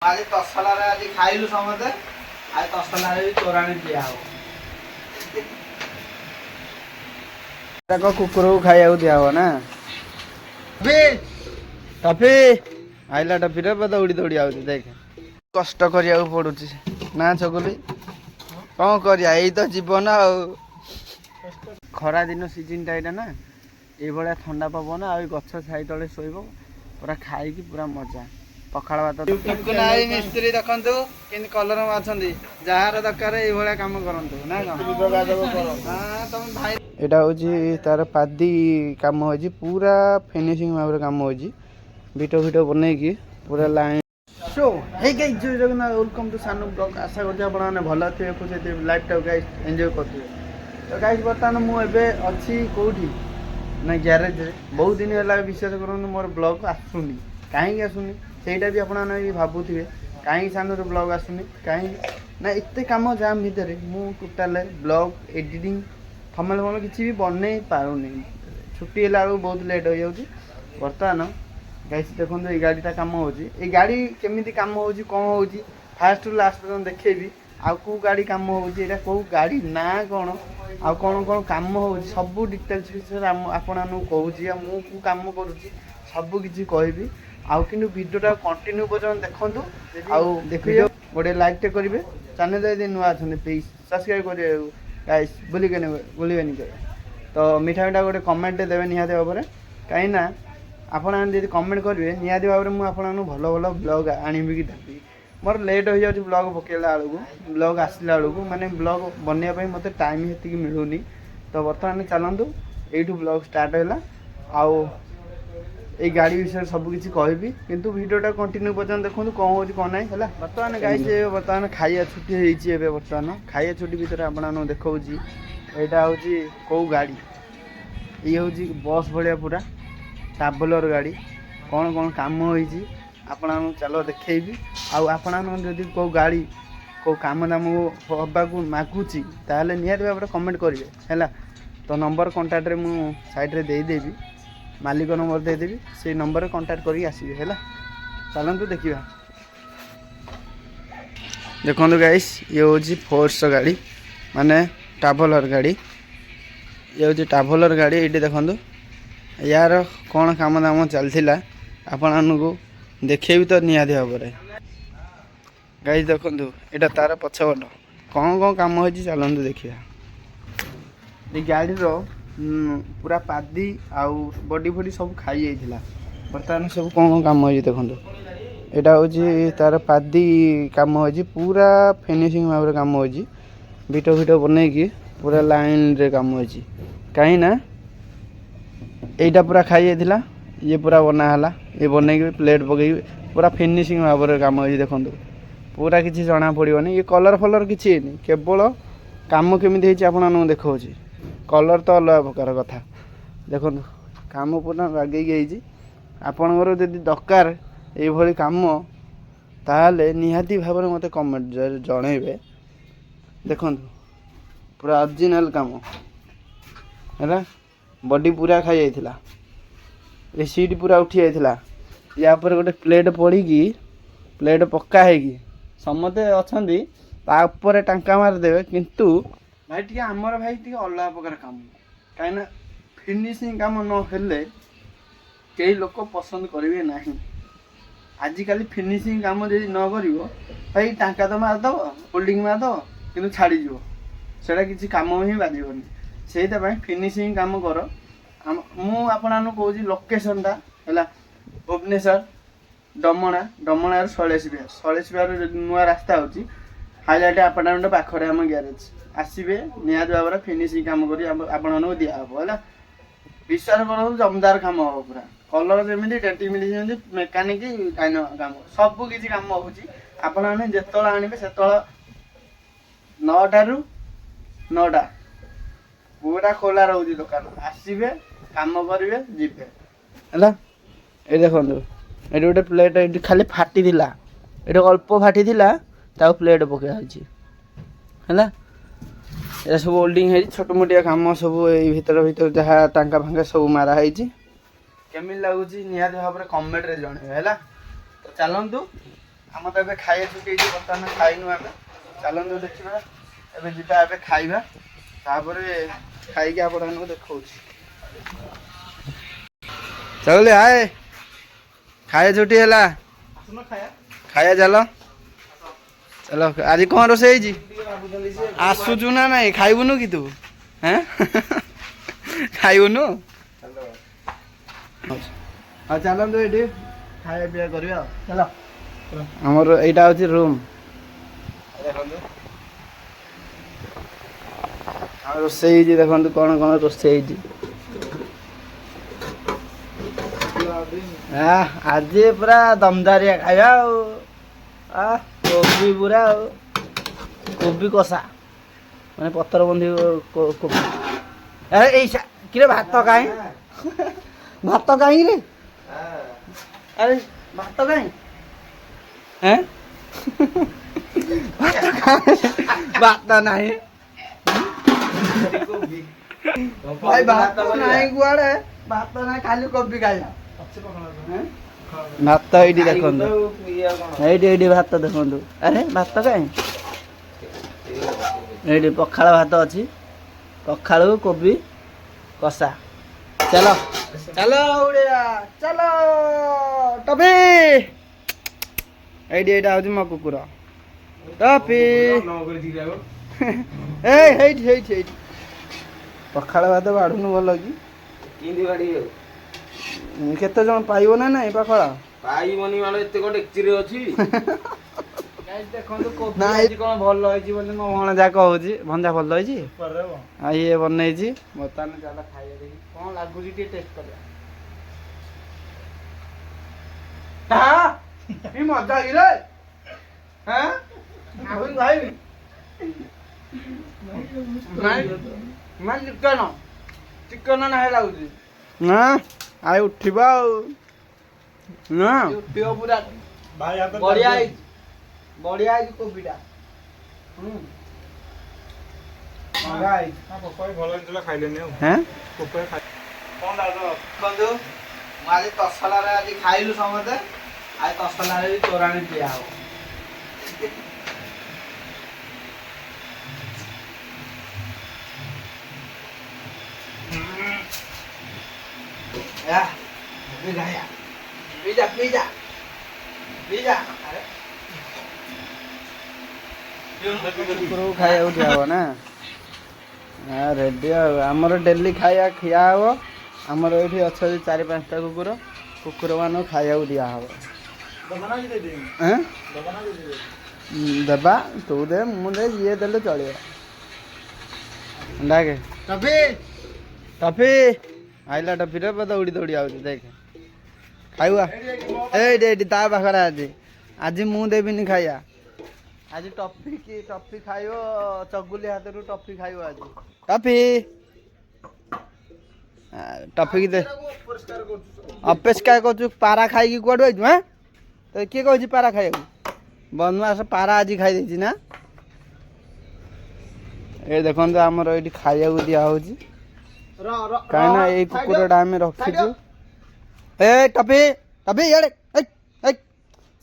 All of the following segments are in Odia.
आज तसला आज खाइलु समते आज तसला भी तोराणी दिया हो कुकुर को खाइबा दिया हो ना टफी आइला टफी रे दौड़ी दौड़ी आउछ देख कष्ट करिया पड़ुଛି ना चकुली कौन करिया यही तो जीवन आ खरा दिन सीजन टा ना ये ठंडा पवन आ गछ छाई तले शोब पूरा खाई पूरा मजा पखाड़ भात मिस्त्री देखु कि कलर अच्छा जार दरकार ये कम करूँ ना यहाँ हूँ तार पादी कम हो पूरा फिनिशिंग भाव में कम हो भिटो भिटो बनईकी पूरा लाइन सो हे गाइस जय जगन्नाथ वेलकम टू सानू ब्लॉग आशा करते आप भल थे खुश थे लाइफ टाइम गाइस एंजॉय करते तो गाइस बर्तमान मुझे अच्छी कौटी ना ग्यारेज बहुत दिन है विश्वास करूँ मोर ब्लॉग आसुनी कहीं आसुनी सेटा भी आपने भावुवे कहीं सानू ब्लॉग आसुनी कहीं ना एत कम जाम भितर मु टोटाल ब्लॉग एडिटिंग थंबनेल फंबनेल किसी भी बन पारुनी छुट्टी है बहुत लेट हो जाऊँगी बर्तमान गाइस देखो ये गाड़ीटा कम हो गाड़ी केमी कम हो कौन हो फास्ट रु लास्ट पर्यटन देखेबी आउ कौ गाड़ी कम हो कौ गाड़ी ना कौन आउ कौन कौन कम हो सब डिटेल्स विषय आपण कहूँ मुझे कम करुँची सब किसी कहबी आउ कि भिडियोटा कंटिन्यू पर्यटन देखूँ आउ देखिए गोटे लाइक टे करेंगे चैनल यदि नुआ अच्छा प्लीज सब्सक्राइब करेंगे गाइस बुलेनि तो मीठा मीठा गोटे कमेंट देवे निहाती भाव में कहीं आपण जब कमेंट करेंगे निहाती भाव में मुझे भल भल ब्लॉग आनबी कि देवी मोर लेट हो जाए ब्लॉग पकेला बेलू ब्लॉग आसला बेलू माने ब्लॉग बनवाई मत टाइम हेतिक मिलूनी तो बर्तमान चलतु यू ब्लॉग स्टार्ट है आउ ये गाड़ी विषय सबकि कहबी किंतु वीडियोटा कंटिन्यू पर्यटन देखो कौन हो कौन ना है बर्तमान गाइस बर्तमान खाइया छुट्टी होती बर्तमान खाइया छुट्टी भितर आपको देखा यहाँ हूँ कौ गाड़ी ये हूँ बस भाया पूरा ट्राभेलर गाड़ी कौन कौन कम हो आपण चलो देखी आपण जदि कौ गाड़ी कौ कम दाम हवा को मागुची ताल निहत भाव में कमेंट करेंगे है तो नंबर कंटाक्ट मु साइड देदेवी मालिक नंबर देदेवी से नंबर कंटाक्ट करके आसबे है चलतु देखा देखो गाइस ये हूँ फोर्स गाड़ी माने ट्राभेलर गाड़ी ये हूँ ट्राभेलर गाड़ी ये देखो यार कौन काम दाम चलता आपण को देखे तो निहाती भाव में गाइस देखो यहाँ तार पछपट कौन कौन कम हो चलतु देखा ये गाड़ी पूरा पादी आउ बडी फडी सब खाई जाइला बर्तमान सब कौन कौन कम हो देखो यहाँ हूँ तार पादी कम हो पूरा फिनिशिंग भाव में कम हो भिटो भिटो बनईकी पूरा लाइन रे कम हो कहीं यहाँ पूरा खाई जाइला ये पूरा बनाला ये बनईकी प्लेट पकई पूरा फिनिशिंग भाव में कम हो देखो पूरा किसी जना पड़ोनी ये कलर फलर किसी केवल कम केमी आपको देखा कलर तो अलग प्रकार कथा देखो कम पूरा लगे आपणकर जदि दरकार ये कम ताले निहाती भाव में मत कमेंट जनइबे देखो पूरा ओरिजिनल कम है बॉडी पूरा खाई जाइला ये सीट पूरा उठी जाइला या पर गोटे प्लेट पड़ी प्लेट पक्का है समते अच्छा तापर टांका मारिदेवे किंतु भाई टी आमर भाई टी अलग प्रकार कम कहीं फिनिशिंग कम नहेले कई लोक पसंद करेंगे ना आजिकल फिनिशिंग कम जब न कर भाई टांका तो मारदेव होल्डिंग मारदेव कि छाड़ीज से किसी कम ही बाजबनी से फिनिशिंग कम कर मुझे कौन लोकेशनटा है भुवनेश्वर डमणा डमणार शैलेश विहार नुआ रास्ता होची हाईलाइट आपार्टमेंट पाखरे आम ग्यारेज आसबे निहाती भाव में फिनिशिंग कम कर दिहब है विश्वास कर जमदार कम हम पूरा कलर जमी डेटी मिली मेकानिक कम सब किसी कम होने जिते आणवे से 9 ରୁ 9 पूरा खोला रोचे दुकान आसबे कम करेंगे जीवे है ये देखो ये गोटे प्लेट ये खाली फाटी ये अल्प फाटी प्लेट पकड़ा है ये सब ओल्डिंग है छोट मोटिया कम सब भीतर भीतर जहाँ टांका फांका सब माराई केमी लगुच निहाती भाव में कमेंट रे जन है तो चलतु ଆମର ତ ଏବେ ଖାଇବା ଛୁଟି ହେଇଛି, ବର୍ତ୍ତମାନ ଖାଇନୁ ଆମେ। ଚାଲନ୍ତୁ ଦେଖିବା, ଏବେ ଯିବା ଏବେ ଖାଇବା, ତାପରେ ଖାଇକି ଆପଣମାନଙ୍କୁ ଦେଖଉଛି। ଚଳିଲେ ହାଏ, ଖାଇବା ଛୁଟି ହେଲା, ଖାଇବା ଚାଲ ଚାଲ। ଆଜି କ'ଣ ରୋଷେଇ ହେଇଛି? ଆସୁଛୁ ନା ନାଇଁ? ଖାଇବୁନୁ କି ତୁ? ହେଁ ଖାଇବୁନୁ? ଆଉ ଚାଲନ୍ତୁ ଏଇଠି ଖାଇବା ପିଇବା କରିବା ଆଉ। ଚାଲ, ଆମର ଏଇଟା ହେଉଛି ରୁମ୍। ଦେଖନ୍ତୁ ଆଉ ରୋଷେଇ ହେଇଛି, ଦେଖନ୍ତୁ କ'ଣ କ'ଣ ରୋଷେଇ ହେଇଛି। ଆଜି ପୁରା ଦମଦାରିଆ ଖାଇବା ଆଉ। କୋବି ପୁରା ଆଉ, କୋବି କଷା ମାନେ ପତ୍ର ବନ୍ଧି କୋବି। ଏଇ କିରେ ଭାତ କାହିଁ? ଭାତ କାହିଁକିରେ? ଆରେ ଭାତ କାହିଁ? ଭାତ ନାହିଁ ଭାଇ, ଭାତ ନାହିଁ କୁଆଡେ? ଭାତ ନାହିଁ, ଖାଲି କୋବି ଖାଇବା। ଭାତ ଏଇଠି ଦେଖନ୍ତୁ, ଏଇଠି ଏଇଠି ଭାତ ଦେଖନ୍ତୁ। ଆରେ ଭାତ କାହିଁ? ଏଇଠି ପଖାଳ ଭାତ ଅଛି, ପଖାଳକୁ କୋବି କଷା। ଚାଲ ଚାଲ ଉଡ଼ିଆ, ଚାଲ ଟପି। ଏଇଠି ଏଇଟା ହଉଛି ମୋ କୁକୁର ଟପି। ହେଇଠି ହେଇଠି ହେଇଠି ପଖାଳ ଭାତ ବାଢୁନୁ ଭଲ କି? କେତେ ଜଣ ପାଇବ ନା ନାଇଁ ପଖାଳ? ପାଇବନି ମାନେ ଏତେ କଣ ଡେକ୍ଚିରେ ଅଛି? ଦେଖନ୍ତୁ କୋବି କ'ଣ ଭଲ ହେଇଛି ବୋଲି ମୋ ଭଣଜା କହୁଛି। ଭଞ୍ଜା ଭଲ ହେଇଛି, ଆଉ ଇଏ ବନେଇଛି। ବର୍ତ୍ତମାନ ଚାଲ ଖାଇବା ଦେଖି କ'ଣ ଲାଗୁଛି ଟିକେ ଟେଷ୍ଟ କରିବା। କି ମଜା କିରେ? ଖାଇବି ଚିକେନ ଚିକେନ ନାହିଁ ଲାଗୁଛି ନା? ଆଇ ଉଠିବ ଆଉ ନା, ଉଠିବ ପୁରା। ବଢିଆ ହେଇଛି, ବଢିଆ ହେଇଛି କୋବିଟା। ଦେଖନ୍ତୁ ମୁଁ ଆଜି ତସଲାରେ ଆଜି ଖାଇଲୁ ସମସ୍ତେ। ଆଜି ତସଲାରେ ବି ତୋରାଣି ଦିଆ ହବ। ପିଜା ପିଜା ପିଜା କୁକୁରକୁ ଖାଇବାକୁ ଦିଆ ହବ ନା? ରେଡି ଆଉ ଆମର ଡେଲି ଖାଇବା ଖିଆ ହବ। ଆମର ଏଇଠି ଅଛନ୍ତି 4-5ଟା କୁକୁର, କୁକୁର ମାନଙ୍କୁ ଖାଇବାକୁ ଦିଆହବ। ଦେବା, ତୁ ଦେ, ମୁଁ ଦେ, ଯିଏ ଦେଲେ ଚଳିବ। ଡାକେ ଟଫି, ଟଫି ଆଇଲା। ଟଫିରେ ଦୌଡ଼ି ଦୌଡ଼ି ଆଉଛି, ଦେଖେ ଖାଇବା। ଏଇଠି ଏଇଠି ତା ପାଖରେ ଆଜି ମୁଁ ଦେବିନି ଖାଇବା। ଆଜି ଟଫି ଖାଇବ, ଚଗୁଲି ହାତରୁ ଟଫି ଖାଇବ ଆଜି। ଟଫି ଟଫିକି ଦେ। ଅପରିଷ୍କାର କରୁଛୁ, ପାରା ଖାଇକି କୁଆଡୁ ଆଇଛୁ? ତ କିଏ କହୁଛି ପାରା ଖାଇବାକୁ? ବନବାସ ପାରା ଆଜି ଖାଇ ଦେଇଛି ନା? ଏ ଦେଖନ୍ତୁ ଆମର ଏଇଠି ଖାଇବାକୁ ଦିଆ ହଉଛି, କାହିଁକିନା ଏଇ କୁକୁରଟା ଆମେ ରଖିଛୁ। ଏ ଟପି ଟପି ଇଆଡ଼େ,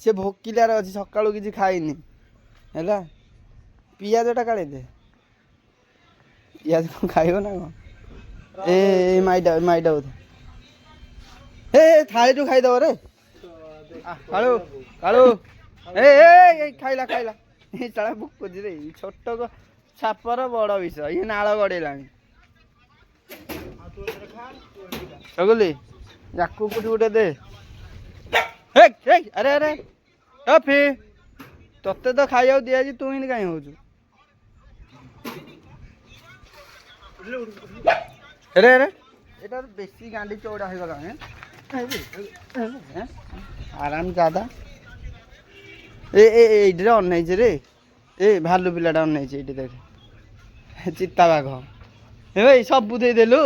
ସେ ଭୋକିଲାରେ ଅଛି, ସକାଳୁ କିଛି ଖାଇନି ହେଲା। ପିଆଜଟା କାଢ଼ି ଦେ, ପିଆଜ କ'ଣ ଖାଇବ ନା କ'ଣ? ମାଇଟା ମାଇଟା ବୋଧେ ଥାଳିରୁ ଖାଇଦବ ରେ। କାଳୁ କାଳୁ ଖାଇଲା ଖାଇଲା। ଚାଳ ଭୋକୁଛି ରେ, ଛୋଟ ସାପର ବଡ଼ ବିଷ। ଇଏ ନାଳ ଗଡ଼େଇଲାଣି। ଚଗୁଲି ୟାକୁ କୋଉଠି ଗୋଟେ ଦେ। ଆରେ ଆରେ ଟଫି, ତତେ ତ ଖାଇବାକୁ ଦିଆଯାଇଛି, ତୁ ହିଁ କାହିଁ ହଉଛୁ? ଆରେ ଆରେ এটা বেশি গান্ডি চৌড়া হয়ে গেল। আরাম দাদা এইটা অন্যাইছে রে। ভালু পিলাটা অন্যাইছে, এইটি দেখে চিত্তা বাঘ। ভাই সবু ଦେଇଦେଲୁ,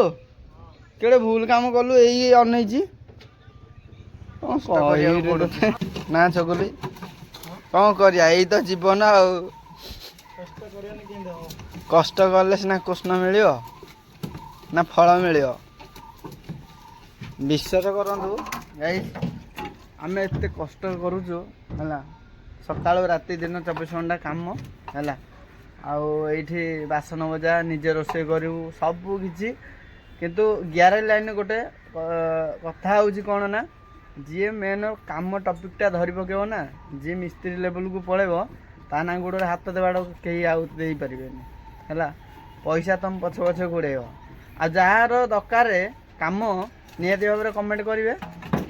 କେଡ଼େ ଭୁଲ କାମ କଲୁ। ଏଇ ଅନେଇଛି ନା ଚଗୁଲି, କ'ଣ କରିବା? ଏଇ ତ ଜୀବନ ଆଉ। କଷ୍ଟ କଲେ ସିନା କୃଷ୍ଣ ମିଳିବ ନା ଫଳ ମିଳିବ। ବିଶ୍ୱାସ କରନ୍ତୁ ଗାଇସ୍, ଆମେ ଏତେ କଷ୍ଟ କରୁଛୁ ହେଲା, ସକାଳୁ ରାତି ଦିନ 24 ଘଣ୍ଟା କାମ ହେଲା। ଆଉ ଏଇଠି ବାସନ ମଜା ନିଜେ ରୋଷେଇ କରିବୁ ସବୁ କିଛି। କିନ୍ତୁ ଗ୍ୟାରେଜ ଲାଇନ୍ ଗୋଟେ କଥା ହେଉଛି କ'ଣ ନା, ଯିଏ ମେନ୍ କାମ ଟପିକ୍ଟା ଧରି ପକେଇବ ନା, ଯିଏ ମିସ୍ତ୍ରୀ ଲେବୁଲ୍କୁ ପଳେଇବ ତା ନା ଗୋଡ଼ରେ ହାତ ଦେବାଟା କେହି ଆଉ ଦେଇପାରିବେନି ହେଲା। ପଇସା ତୁମ ପଛେ ପଛେ ଗୋଡ଼େଇବ। ଆଉ ଯାହାର ଦରକାର କାମ ନିହାତି ଭାବରେ କମେଣ୍ଟ କରିବେ।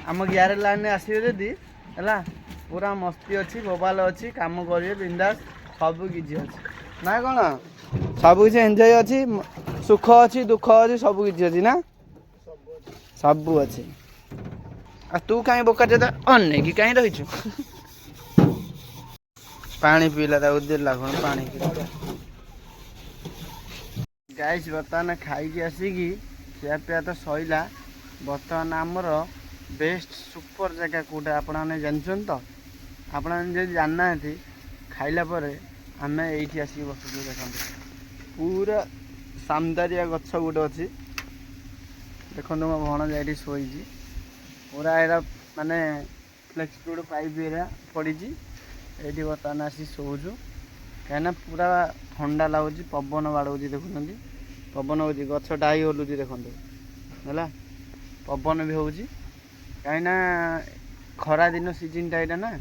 ଆମ ଗ୍ୟାରେଜ ଲାଇନ୍ରେ ଆସିବେ ଯଦି ହେଲା, ପୁରା ମସ୍ତି ଅଛି, ବୋବାଲ ଅଛି, କାମ କରିବେ ବିନ୍ଦାସ, ସବୁ କିଛି ଅଛି ନା କ'ଣ? ସବୁ କିଛି ଏନ୍ଜୟ ଅଛି, ସୁଖ ଅଛି, ଦୁଃଖ ଅଛି, ସବୁ କିଛି ଅଛି ନା, ସବୁ ଅଛି। ଆଉ ତୁ କାହିଁ ବୋକା ଯେତେ ଅନେଇକି କାହିଁ ରହିଛୁ? ପାଣି ପିଇଲା ତା ଉଦ୍ଦେଶ୍ୟ ଲାଗୁନି ପାଣି ପିଇଲା। ଗାଇସ୍ ବର୍ତ୍ତମାନ ଖାଇକି ଆସିକି ଖିଆପିଆ ତ ସଇଲା। ବର୍ତ୍ତମାନ ଆମର ବେଷ୍ଟ ସୁପର ଜାଗା କେଉଁଟା ଆପଣମାନେ ଜାଣିଛନ୍ତି ତ? ଆପଣମାନେ ଯଦି ଜାଣିନାହାନ୍ତି, ଖାଇଲା ପରେ ଆମେ ଏଇଠି ଆସିକି ବସୁଛୁ। ଦେଖନ୍ତୁ ପୁରା ସାମଦାରିଆ ଗଛ ଗୋଟେ ଅଛି। ଦେଖନ୍ତୁ ମୋ ଭଣଜା ଏଇଠି ଶୋଇଛି। ପୁରା ଏଇଟା ମାନେ ଫ୍ଲେକ୍ସଫୁଡ଼ ପାଇପ୍ ଏରା ପଡ଼ିଛି। ଏଇଠି ବର୍ତ୍ତମାନ ଆସି ଶୋଉଛୁ କାହିଁକିନା ପୁରା ଥଣ୍ଡା ଲାଗୁଛି, ପବନ ବାଡ଼ଉଛି। ଦେଖୁଛନ୍ତି ପବନ ହେଉଛି, ଗଛ ଡାହି ହଲୁଛି ଦେଖନ୍ତୁ ହେଲା, ପବନ ବି ହେଉଛି। କାହିଁକିନା ଖରା ଦିନ ସିଜିନଟା ଏଇଟା ନା,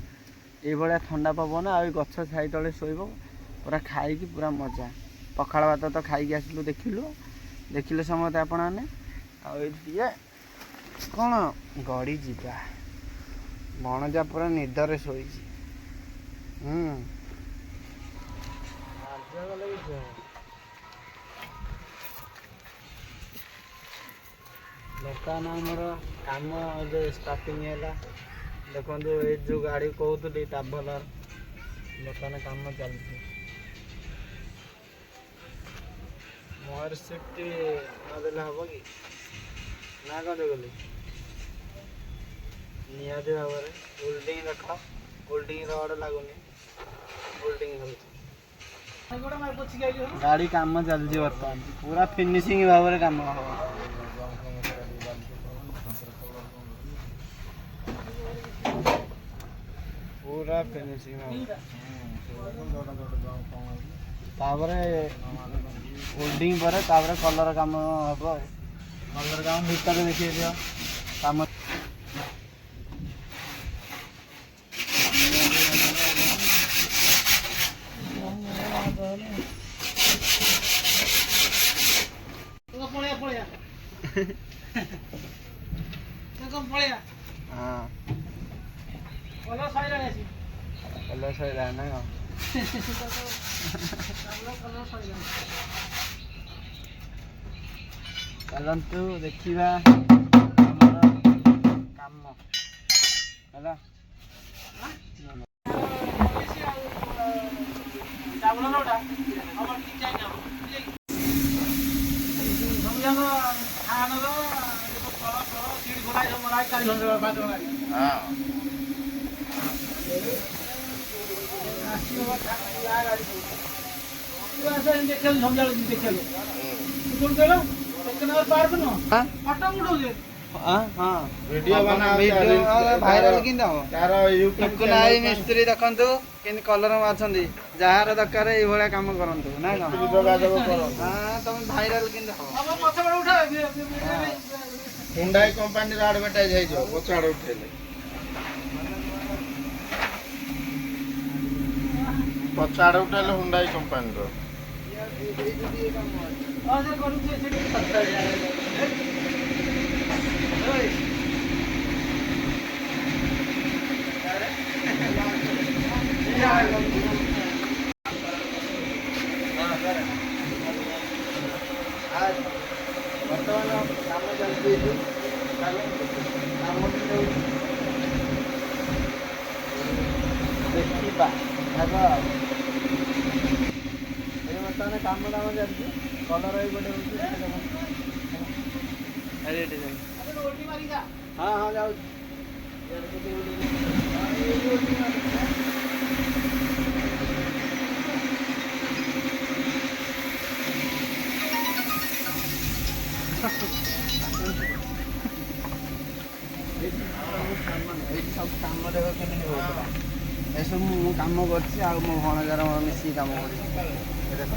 ଏଇଭଳିଆ ଥଣ୍ଡା ପବନ ଆଉ ଏ ଗଛ ଛାଇ ତଳେ ଶୋଇବ ପୁରା ଖାଇକି ପୁରା ମଜା। ପଖାଳ ଭାତ ତ ଖାଇକି ଆସିଲୁ, ଦେଖିଲେ ସମସ୍ତେ ଆପଣମାନେ। ଆଉ ଏଇଠି ଟିକେ କ'ଣ ଗଡ଼ି ଯିବା। ଭଣଜା ପୁରା ନିଦରେ ଶୋଇଛି। ବର୍ତ୍ତମାନ ଆମର କାମ ଏବେ ଷ୍ଟାର୍ଟିଂ ହେଲା। ଦେଖନ୍ତୁ ଏଇ ଯେଉଁ ଗାଡ଼ି କହୁଥିଲି ଟ୍ରାଭେଲର, ବର୍ତ୍ତମାନ କାମ ଚାଲିଛି। ମୋର ସିଫ୍ଟ ନଦେଲେ ହେବ କି ନା କ'ଣ ଗଲି? ନିହାତି ଭାବରେ ଓଲ୍ଡିଂ ରଖ, ଓଲ୍ଡିଂ ରଡ଼ ଲାଗୁନି, ଓଲ୍ଡିଂ ହେଉଛି। ଗାଡ଼ି କାମ ଚାଲିଛି ବର୍ତ୍ତମାନ, ପୁରା ଫିନିସିଂ ଭାବରେ କାମ ହେବ। ପୁରା ଫିନିସିଂ ହେବ। ତାପରେ ଓଲ୍ଡିଂ ପରେ ତାପରେ କଲର କାମ ହେବ। କଲର କାମ ଭିତରେ ଦେଖେଇ ଦିଅ କାମ। କଲର ସରିଲାଣି ନା କ'ଣ? ଚାଲନ୍ତୁ ଦେଖିବା ଆମର କାମ ହେଲା। ମିସ୍ତ୍ରୀ ଦେଖନ୍ତୁ କେମିତି କଲର ମାରୁଛନ୍ତି। ଯାହାର ଦରକାର ଏଇଭଳିଆ କାମ କରନ୍ତୁ ନା କ'ଣ? ତମେ ଭାଇରାଲ କେମିତି ହବ? ହୁଣ୍ଡାଇ କମ୍ପାନୀର ଆଡଭର୍ଟାଇଜ ହେଇଯିବ ପଛ ଆଡେ ଉଠେଇଲେ। ପଛ ଆଡେ ଉଠେଇଲେ ହୁଣ୍ଡାଇ କମ୍ପାନୀର। ବର୍ତ୍ତମାନ କାମ ଚାଲିଛି ଏଇଠି। କାମ ଦେଖିବା ଆଗ। ଏଇ ବର୍ତ୍ତମାନ କାମ ଦାମ ଚାଲିଛି। କଲର ଏଇ ଗୋଟେ ହେଉଛି। ହଁ ହଁ ଯାଉଛି। ଏଇଠି ସବୁ କାମ ଦେଖ କେମିତି ହଉଥିଲା। ଏସବୁ ମୁଁ କାମ କାମ କରୁଛି ଆଉ ମୋ ଭଣଜାର ମିଶିକି କାମ କରୁଛି। ଏ ଦେଖ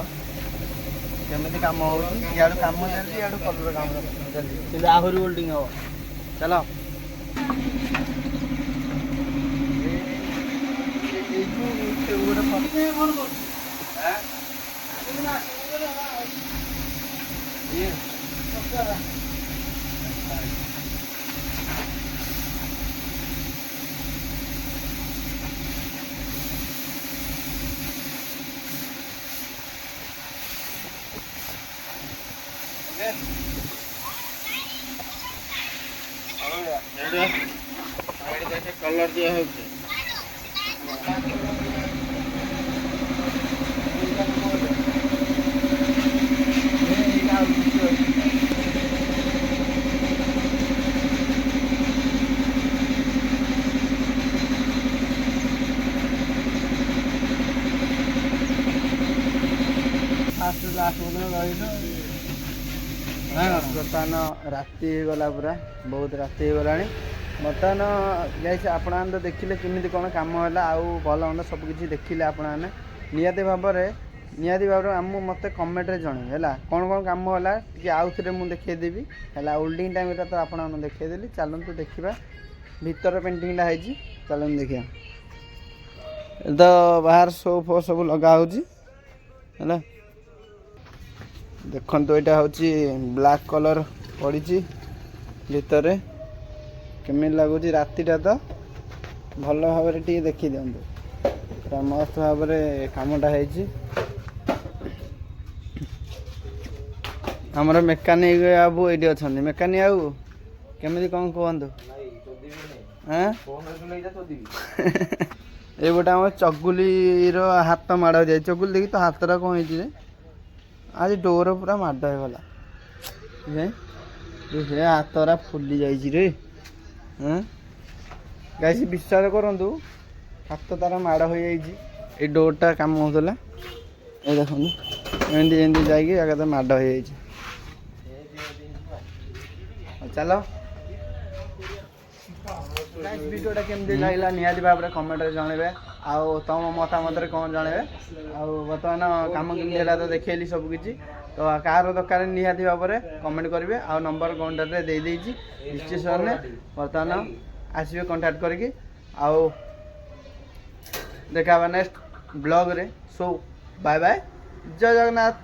କେମିତି କାମ ହେଉଛି, ଇଆଡ଼ୁ କାମ ଚାଲିଛି ଇଆଡ଼ୁ କଲର କାମ ଚାଲିଛି, କିନ୍ତୁ ଆହୁରି ଓଲ୍ଡିଂ ହବ। ଚାଲ କଲର ଦିଆ ହଉଛି। ବର୍ତ୍ତମାନ ରାତି ହେଇଗଲା, ପୁରା ବହୁତ ରାତି ହେଇଗଲାଣି। ବର୍ତ୍ତମାନ ଗାଇସ୍ ଆପଣମାନେ ତ ଦେଖିଲେ କେମିତି କ'ଣ କାମ ହେଲା, ଆଉ ଭଲ ମନ୍ଦ ସବୁକିଛି ଦେଖିଲେ ଆପଣମାନେ। ନିହାତି ଭାବରେ ମୋତେ କମେଣ୍ଟରେ ଜଣେଇବେ ହେଲା, କ'ଣ କ'ଣ କାମ ହେଲା ଟିକେ ଆଉଥରେ ମୁଁ ଦେଖେଇଦେବି ହେଲା। ଓଲ୍ଡିଂ ଟାଇମ୍ରେ ତ ଆପଣମାନଙ୍କୁ ଦେଖେଇଦେଲି। ଚାଲନ୍ତୁ ଦେଖିବା ଭିତର ପେଣ୍ଟିଂଟା ହେଇଛି, ଚାଲନ୍ତୁ ଦେଖିବା। ତ ବାହାର ସୋ ଫୋ ସବୁ ଲଗା ହେଉଛି ହେଲା। ଦେଖନ୍ତୁ ଏଇଟା ହେଉଛି ବ୍ଲାକ୍ କଲର୍ ପଡ଼ିଛି ଭିତରେ, କେମିତି ଲାଗୁଛି। ରାତିଟା ତ ଭଲ ଭାବରେ ଟିକେ ଦେଖିଦିଅନ୍ତୁ, ପୁରା ମସ୍ତ ଭାବରେ କାମଟା ହେଇଛି। ଆମର ମେକାନିକ୍ ବାବୁ ଏଇଠି ଅଛନ୍ତି। ମେକାନିକ୍ ବାବୁ କେମିତି କ'ଣ କୁହନ୍ତୁ? ଏଇ ଗୋଟେ ଆମର ଚଗୁଲିର ହାତ ମାଡ଼ ହେଇଯାଇଛି। ଚଗୁଲି ଦେଖି ତ ହାତଟା କ'ଣ ହେଇଛି ଯେ, ଆଜି ଡୋର ପୁରା ମାଡ଼ ହେଇଗଲା। ସେ ହାତରା ଫୁଲି ଯାଇଛି ରେ। ଗାଇସ୍ ବିଶ୍ୱାସ କରନ୍ତୁ, ହାତ ତାର ମାଡ଼ ହୋଇଯାଇଛି। ଏଇ ଡୋରଟା କାମ ହେଉଥିଲା, ଏ ଦେଖନ୍ତୁ ଏମିତି ଏମିତି ଯାଇକି ଏକାଥରେ ମାଡ଼ ହେଇଯାଇଛି। ଚାଲ ଗାଇସ୍ ଭିଡ଼ିଓଟା କେମିତି ଲାଗିଲା ନିହାତି ଭାବରେ କମେଣ୍ଟରେ ଜଣେଇବେ, ଆଉ ତମ ମତାମତରେ କ'ଣ ଜଣେଇବେ। ଆଉ ବର୍ତ୍ତମାନ କାମ କେମିତି ହେଲା ତ ଦେଖେଇଲି ସବୁକିଛି। ତ କାହାର ଦରକାର ନିହାତି ଭାବରେ କମେଣ୍ଟ କରିବେ, ଆଉ ନମ୍ବର କଣ୍ଟାକ୍ଟରେ ଦେଇଦେଇଛି ଡିସ୍କ୍ରିପ୍ସନ୍ରେ। ବର୍ତ୍ତମାନ ଆସିବେ କଣ୍ଟାକ୍ଟ କରିକି, ଆଉ ଦେଖା ହେବା ନେକ୍ସଟ ବ୍ଲଗ୍ରେ। ସୋ ବାଏ ବାଏ, ଜୟ ଜଗନ୍ନାଥ,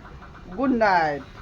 ଗୁଡ୍ ନାଇଟ୍।